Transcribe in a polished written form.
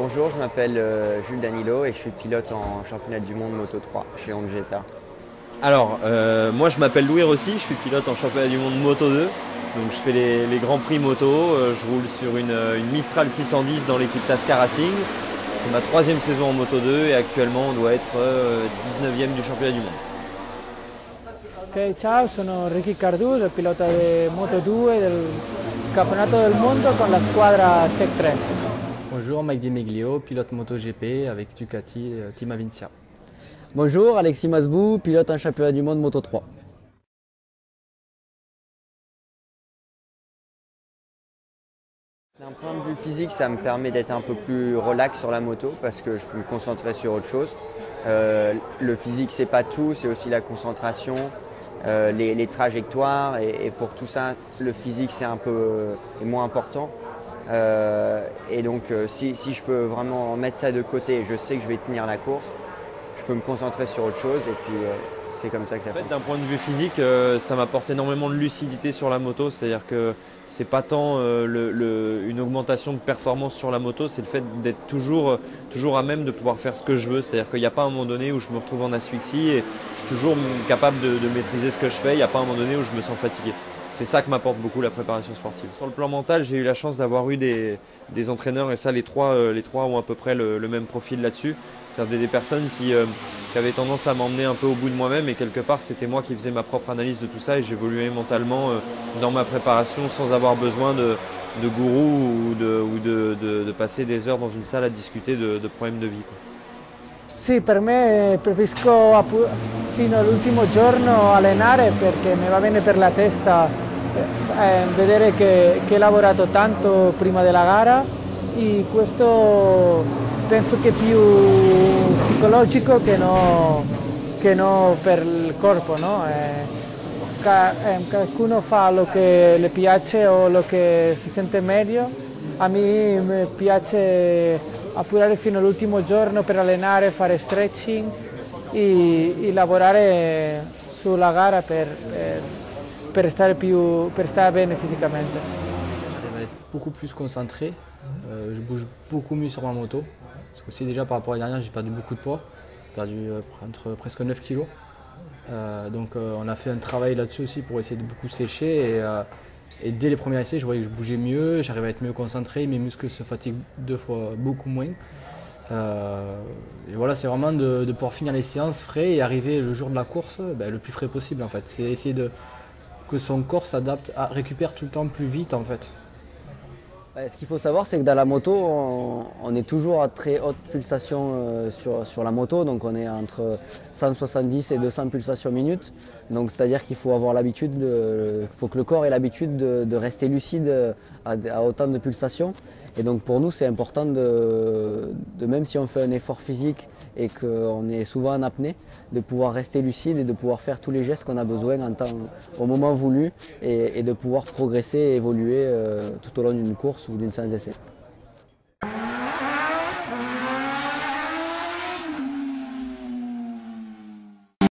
Bonjour, je m'appelle Jules Danilo et je suis pilote en championnat du monde Moto 3 chez Ongeta. Alors, moi je m'appelle Louis Rossi, je suis pilote en championnat du monde Moto 2. Donc je fais les grands prix moto, je roule sur une Mistral 610 dans l'équipe Tasca Racing. C'est ma troisième saison en Moto 2 et actuellement on doit être 19e du championnat du monde. Ok, ciao, sono Ricky Cardus, il pilota di Moto2 del campionato del mondo con la squadra Tech 3. Bonjour, Mike Di Meglio, pilote MotoGP avec Ducati Team Avincia. Bonjour, Alexis Masbou, pilote en championnat du monde Moto 3. D'un point de vue physique, ça me permet d'être un peu plus relax sur la moto parce que je peux me concentrer sur autre chose. Le physique, c'est pas tout, c'est aussi la concentration, les trajectoires et pour tout ça, le physique c'est un peu moins important. Et donc si je peux vraiment mettre ça de côté, je sais que je vais tenir la course, je peux me concentrer sur autre chose et puis c'est comme ça que ça fonctionne. D'un point de vue physique, ça m'apporte énormément de lucidité sur la moto, c'est-à-dire que c'est pas tant une augmentation de performance sur la moto, c'est le fait d'être toujours à même de pouvoir faire ce que je veux, c'est-à-dire qu'il n'y a pas un moment donné où je me retrouve en asphyxie et je suis toujours capable de maîtriser ce que je fais, il n'y a pas un moment donné où je me sens fatigué. C'est ça que m'apporte beaucoup la préparation sportive. Sur le plan mental, j'ai eu la chance d'avoir eu des entraîneurs et ça les trois ont à peu près le même profil là-dessus. C'est-à-dire des personnes qui avaient tendance à m'emmener un peu au bout de moi-même et quelque part c'était moi qui faisais ma propre analyse de tout ça et j'évoluais mentalement dans ma préparation sans avoir besoin de gourou ou de passer des heures dans une salle à discuter de problèmes de vie, quoi. Sì, per me preferisco fino all'ultimo giorno allenare perché mi va bene per la testa vedere che ho lavorato tanto prima della gara e questo penso che è più psicologico che no per il corpo, no? Qualcuno fa lo che le piace o lo che si sente meglio. A me mi piace appurare fino all'ultimo giorno per allenare, fare stretching e lavorare sulla gara per stare bene fisicamente. J'arrive à être beaucoup plus concentré, je bouge beaucoup mieux sur ma moto. Parce que aussi déjà par rapport à l'année dernière, j'ai perdu beaucoup de poids, j'ai perdu presque 9 kilos. Donc on a fait un travail là-dessus aussi pour essayer de beaucoup sécher et dès les premiers essais, je voyais que je bougeais mieux, j'arrivais à être mieux concentré, mes muscles se fatiguent beaucoup moins. Et voilà, c'est vraiment de pouvoir finir les séances frais et arriver le jour de la course le plus frais possible en fait. C'est essayer que son corps s'adapte, récupère tout le temps plus vite en fait. Ce qu'il faut savoir, c'est que dans la moto, on est toujours à très haute pulsation sur la moto, donc on est entre 170 et 200 pulsations minutes. Donc c'est-à-dire qu'il faut avoir l'habitude, faut que le corps ait l'habitude de rester lucide à autant de pulsations. Et donc pour nous, c'est important même si on fait un effort physique et qu'on est souvent en apnée, de pouvoir rester lucide et de pouvoir faire tous les gestes qu'on a besoin au moment voulu et de pouvoir progresser et évoluer tout au long d'une course ou d'une séance d'essai.